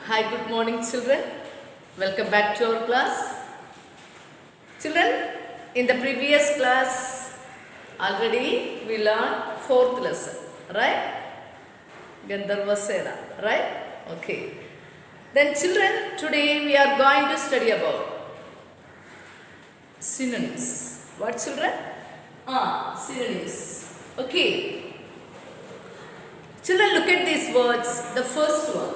Hi, good morning, children. Welcome back to our class. Children, in the previous class, already we learned fourth lesson, right? Gandharva Sena, right? Okay. Then, children, today we are going to study about synonyms. What, children? Synonyms. Okay. Children, look at these words. The first one.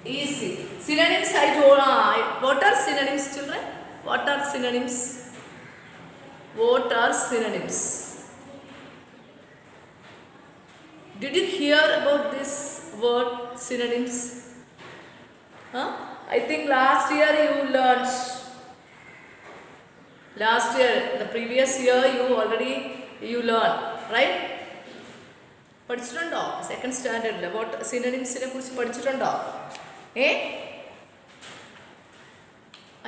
Easy. Synonyms I told. What are synonyms, children? What are synonyms? What are synonyms? Did you hear about this word synonyms? I think last year you learned. Last year, the previous year you learned, right? പഠിച്ചിട്ടുണ്ടോ second സ്റ്റാൻഡേർഡിൽ what സിനോണിംസിനെ കുറിച്ച് പഠിച്ചിട്ടുണ്ടോ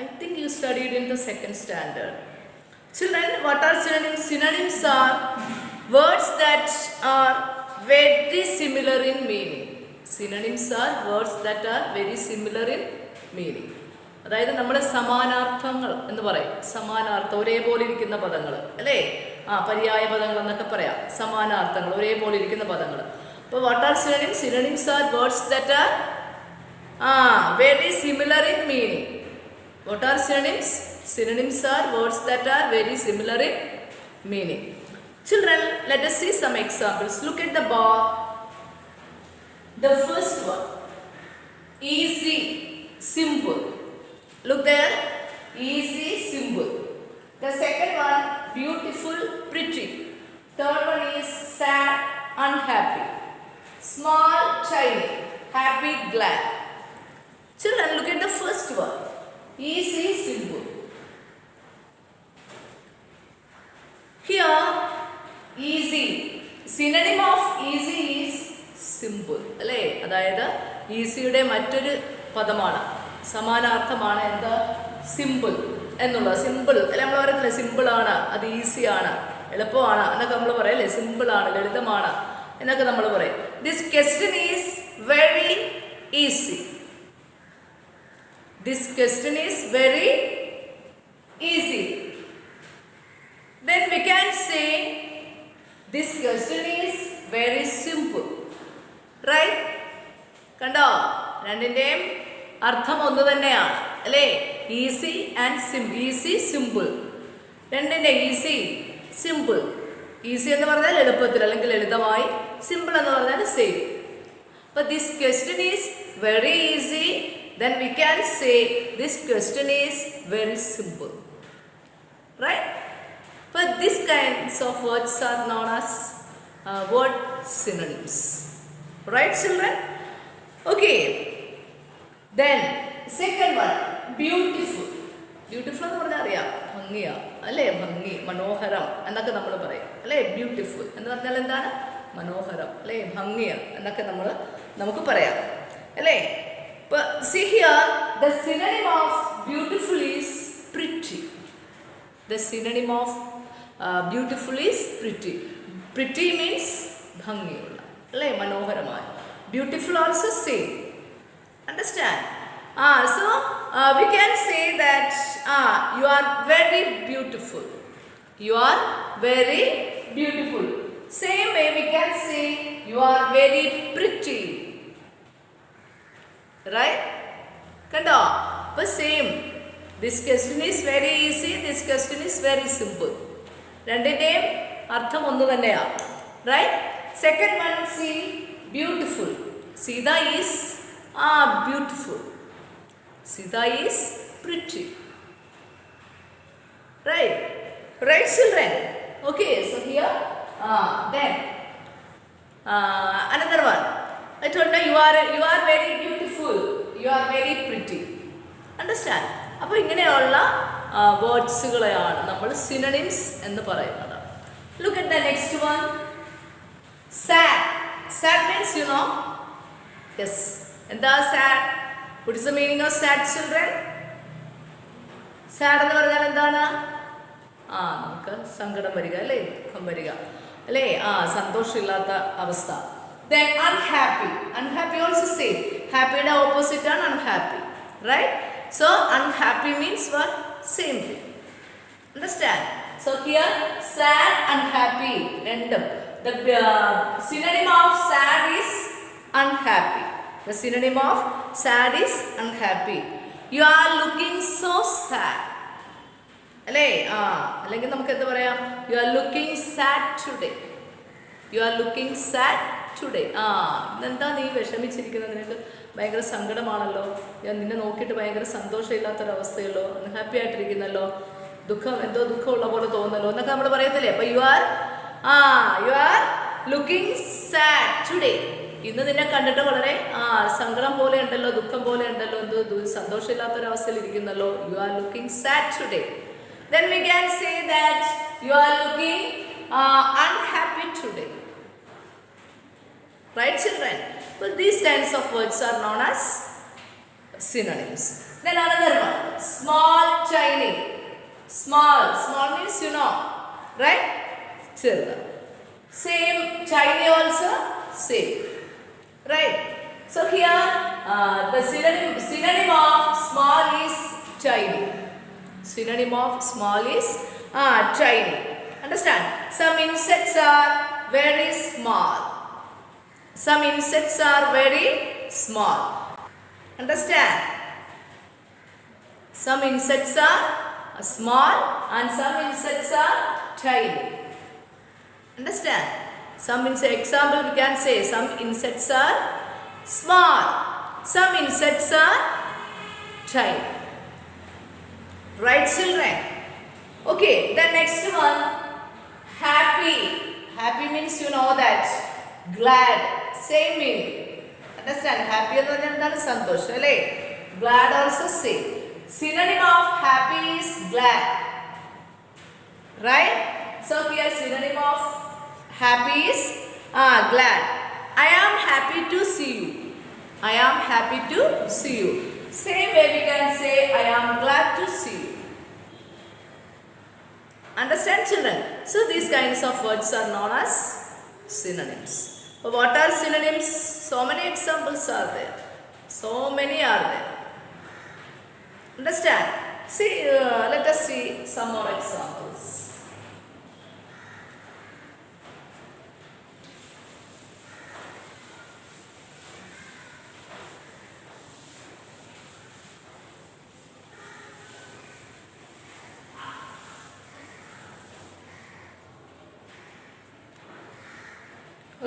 I think you studied in the second standard. Children, what are synonyms? Synonyms are words that are very similar in meaning. Synonyms are words that are very similar in meaning. അതായത് നമ്മുടെ സമാനാർത്ഥങ്ങൾ എന്ന് പറയും. സമാനാർത്ഥം ഒരേപോലെ ഇരിക്കുന്ന പദങ്ങൾ അല്ലേ? പര്യായ പദങ്ങൾ എന്നൊക്കെ പറയാം. സമാനാർത്ഥങ്ങൾ ഒരേപോലെ ഇരിക്കുന്ന പദങ്ങൾ. അപ്പോൾ what are synonyms? Synonyms R words that are very similar in meaning. What are synonyms? Synonyms are words that are very similar in meaning. Children, let us see some examples. Look at the bar. The first one, easy, simple. Look there, easy, simple. The second one, beautiful, pretty. Third one is sad, unhappy. Small, tiny, happy, glad. Children, look at the first one, easy, simple. Here, easy. Synonym of easy is simple. അല്ലേ? അതായത് ഈസിയുടെ മറ്റൊരു പദമാണ്, സമാനാർത്ഥമാണ് എന്ത്? Simple എന്നുള്ളത്. Simple അല്ലെ നമ്മൾ പറയത്തില്ലേ, സിമ്പിളാണ്, അത് ഈസിയാണ്, എളുപ്പമാണ് എന്നൊക്കെ നമ്മൾ പറയല്ലേ. സിമ്പിളാണ്, ലളിതമാണ് എന്നൊക്കെ നമ്മൾ പറയും. This question is very easy. This question is very easy. Then we can say this question is very simple. Right? കണ്ടോ? രണ്ടിൻ്റെയും അർത്ഥം ഒന്ന് തന്നെയാണ് അല്ലേ? Easy and simple. Easy, simple. രണ്ടിൻ്റെ ഈസി, സിമ്പിൾ. ഈസി എന്ന് പറഞ്ഞാൽ എളുപ്പത്തിൽ അല്ലെങ്കിൽ ലളിതമായി, സിമ്പിൾ എന്ന് പറഞ്ഞാൽ സെയിം. അപ്പോൾ this question is very easy. Then we can say this question is very simple, right? But these kinds of words are known as word synonyms, right, children? Okay. Then second one, beautiful. Beautiful എന്ന് പറഞ്ഞാൽ അറിയാം, ഭംഗിയാ അല്ലേ? ഭംഗി, മനോഹരം എന്നൊക്കെ നമ്മൾ പറയും അല്ലേ? ബ്യൂട്ടിഫുൾ എന്ന് പറഞ്ഞാൽ എന്താണ്? മനോഹരം അല്ലേ? ഭംഗിയ എന്നൊക്കെ നമുക്ക് പറയാം അല്ലേ? But see here, the synonym of beautiful is pretty. The synonym of beautiful is pretty. Pretty means bhangiyulla, alle manoharamaya. Beautiful also same. Understand? So we can say that you are very beautiful. You are very beautiful. Same way we can say you are very pretty. Right? കണ്ടോ? അപ്പോൾ same. This question is very easy, this question is very simple. രണ്ടിൻ്റെയും അർത്ഥം ഒന്ന് തന്നെയാണ്. Right? Second one, C, beautiful. Sita is beautiful. Sita is pretty. Right? Right, children? Okay, so here then another one. I told you you are very beautiful, you are very pretty. Understand? അപ്പോൾ ഇങ്ങനെയുള്ള വേർഡ്സുകളെയാണ് നമ്മൾ synonyms എന്ന് പറയുന്നത്. Look at the next one, sad. Sad means you know? Yes. എന്താ sad? What is the meaning of sad, children? Sad എന്ന് പറഞ്ഞാൽ എന്താണ്? നമുക്ക് സങ്കടം വരിക അല്ലേ? ദുഃഖം വരിക അല്ലേ? സന്തോഷമില്ലാത്ത അവസ്ഥ. Then unhappy. Unhappy also same. Happy the opposite and unhappy. Right? So unhappy means what? Same thing. Understand? So here sad and happy. Random. The synonym of sad is unhappy. The synonym of sad is unhappy. You are looking so sad. അല്ലേ അല്ലെങ്കിൽ നമുക്ക് എന്താ പറയാം U are looking sad today you are looking sad today ഇന്നെന്താ നീ വിഷമിച്ചിരിക്കുന്നത് നിനക്ക് ഭയങ്കര സങ്കടമാണല്ലോ ഞാൻ നിന്നെ നോക്കിയിട്ട് ഭയങ്കര സന്തോഷമില്ലാത്തൊരവസ്ഥയല്ലോ ഹാപ്പി ആയിട്ടിരിക്കുന്നല്ലോ എന്തോ ദുഃഖമുള്ള പോലെ തോന്നല്ലോ എന്നൊക്കെ നമ്മൾ പറയത്തില്ലേ അപ്പോൾ U are looking sad today ഇന്ന് നിന്നെ കണ്ടിട്ട് വളരെ സങ്കടം പോലെ ഉണ്ടല്ലോ ദുഃഖം പോലെ ഉണ്ടല്ലോ എന്തോ സന്തോഷമില്ലാത്തൊരവസ്ഥയിൽ ഇരിക്കുന്നല്ലോ you are looking sad today. Then we can say that you are looking unhappy today. Right, children? Well, these kinds of words are known as synonyms. Then another one, small, tiny. Small means you know, right? Children. Same, tiny also, same. Right? So here, the synonym of small is tiny. Synonym of small is tiny. Understand? Some insects are very small. Some insects are very small. Understand? Some insects are small and some insects are tiny. Understand? Some example we can say some insects are small. Some insects are tiny. Right, children? Okay, the next one, happy. Happy means you know that. Glad. Same meaning. Understand? Happy എന്ന് പറഞ്ഞാൽ എന്താണ് സന്തോഷം അല്ലേ glad also same. Synonym of happy is glad. Right? So here synonym of happy is glad. I am happy to see you. I am happy to see you. Same way we can say I am glad to see you. Understand, children? So these kinds of words are known as synonyms. But what are synonyms? So many examples are there. So many are there. Understand? See, let us see some more examples.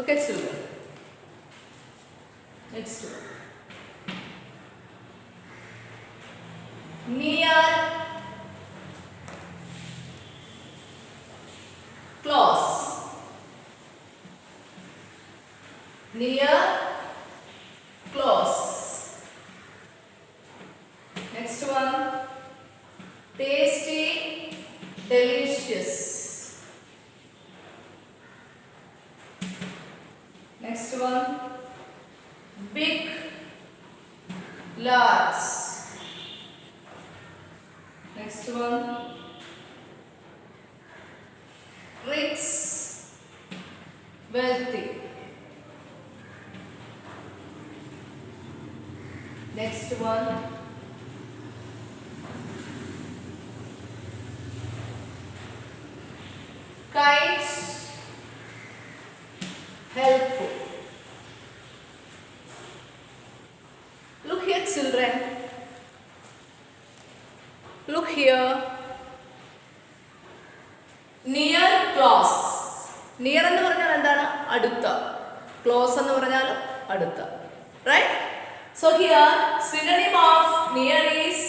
Okay, children. Next one. Near, close. Near, close. Next one. Tasty, delicious. Next one, big, large. Next one, rich, wealthy. Next one, kind, helpful. Look here, children. Look here. Near, close. Near എന്ന് പറഞ്ഞാൽ എന്താണ് അടുത്ത close എന്ന് പറഞ്ഞാൽ അടുത്ത right. So here synonym of near is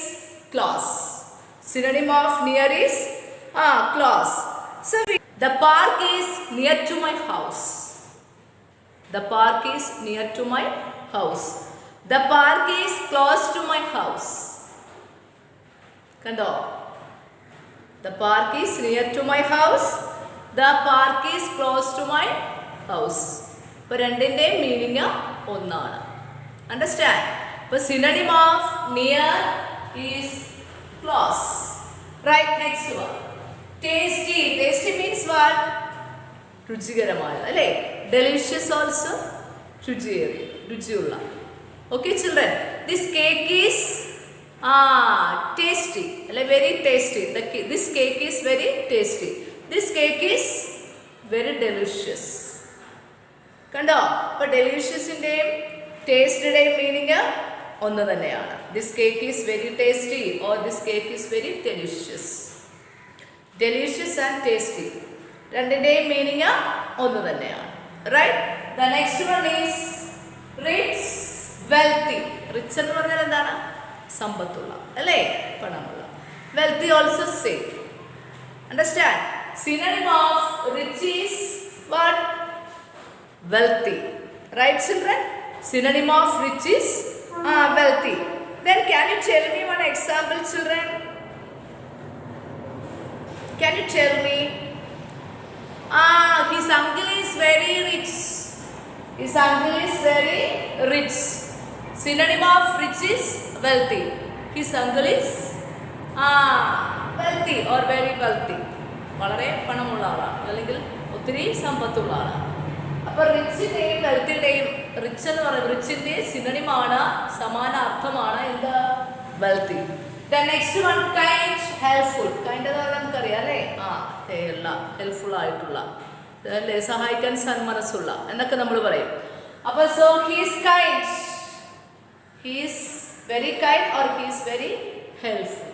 close. Synonym of near is close. So the park is near to my house. The park is near to my house. The park is close to my house. Kando. The park is near to my house. The park is close to my house. ഇപ്പോൾ രണ്ടിൻ്റെയും meaning ഒന്നാണ്. Understand? ഇപ്പോൾ synonym of near is close. Right, next one. Tasty. Tasty means what? രുചികരമായ അല്ലേ. Delicious also രുചിയുള്ള. Okay children, this cake is tasty, very tasty. This cake is very tasty. This cake is very delicious. കണ്ടോ? അപ്പോൾ ഡെലിഷ്യസിൻ്റെയും ടേസ്റ്റിൻ്റെയും meaning ഒന്ന് തന്നെയാണ്. This cake is very tasty or this cake is very delicious. Delicious and tasty രണ്ടിൻ്റെയും meaning ഒന്ന് തന്നെയാണ്. Right. The next one is rich, wealthy. Rich എന്ന് പറഞ്ഞാൽ എന്താണ്? സമ്പത്തുള്ള, അല്ലേ? പണമുള്ള. Wealthy also same. Understand? Synonym of rich is what? Wealthy. Right children? Synonym of rich is wealthy. Then can you tell me one example children? Can you tell me? His uncle is very rich. His uncle is very rich. Synonym of rich is wealthy. His uncle is wealthy or very wealthy. വളരെ പണമുള്ള ആളാണ്, അല്ലെങ്കിൽ ഒത്തിരി സമ്പത്തുള്ള ആളാണ്. അപ്പോൾ റിച്ചിൻ്റെയും വെൽത്തിൻ്റെയും, rich എന്ന് പറയുന്നത് റിച്ചിൻ്റെ സിനണിമാണ്, സമാന അർത്ഥമാണ് എന്ത്? Wealthy. Then next one kind, helpful. Kind എന്ന് പറഞ്ഞാൽ നമുക്കറിയാം അല്ലേ? ഹെൽപ്ഫുൾ ആയിട്ടുള്ള, അല്ലേ? സഹായിക്കാൻ സന്മനസ്സുള്ള എന്നൊക്കെ നമ്മൾ പറയും. അപ്പോൾ so he's kind, he's very kind or he's very helpful.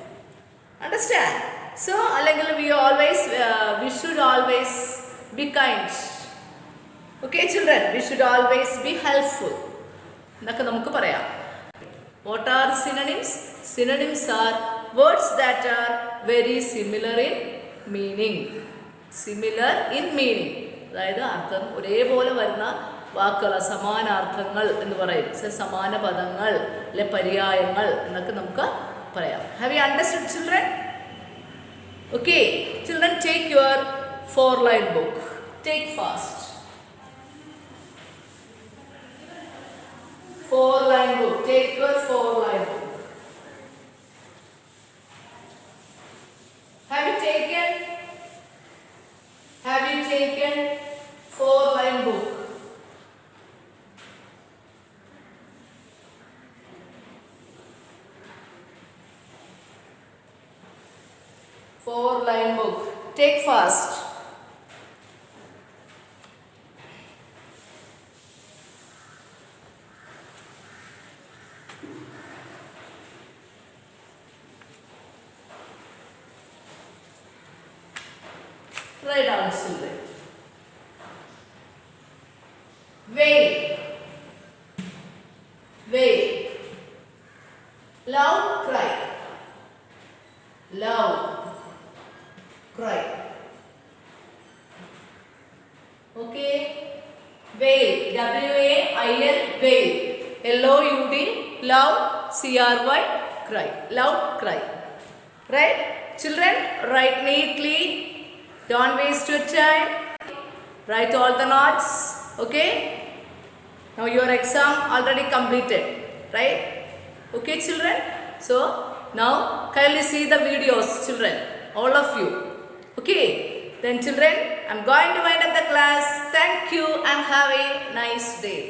Understand? So അല്ലെങ്കിൽ we should always be kind. Okay children, we should always be helpful എന്നൊക്കെ നമുക്ക് പറയാം. What are synonyms? Synonyms are words that are very similar in meaning. Similar in meaning, അതായത് അർത്ഥം ഒരേപോലെ വരുന്ന വാക്കുകൾ, സമാനാർത്ഥങ്ങൾ എന്ന് പറയും. സമാന പദങ്ങൾ അല്ലെ പര്യായങ്ങൾ എന്നൊക്കെ നമുക്ക് പറയാം. Have you understood children? Okay children, take your 4-line book. Take fast. 4-line book. Take your 4-line book. Have you taken 4-line book? Four-line book. Take fast. Write down children. Wail. Wail. Loud cry. Loud cry. Okay. Wail. W-A-I-L. Wail. L-O-U-D. Loud. C-R-Y. Cry. Loud cry. Right? Children, write neatly. Don't waste your time. Write all the notes. Okay? Now your exam already completed. Right? Okay children? So now kindly see the videos children. All of you. Okay? Then children, I'm going to wind up the class. Thank you and have a nice day.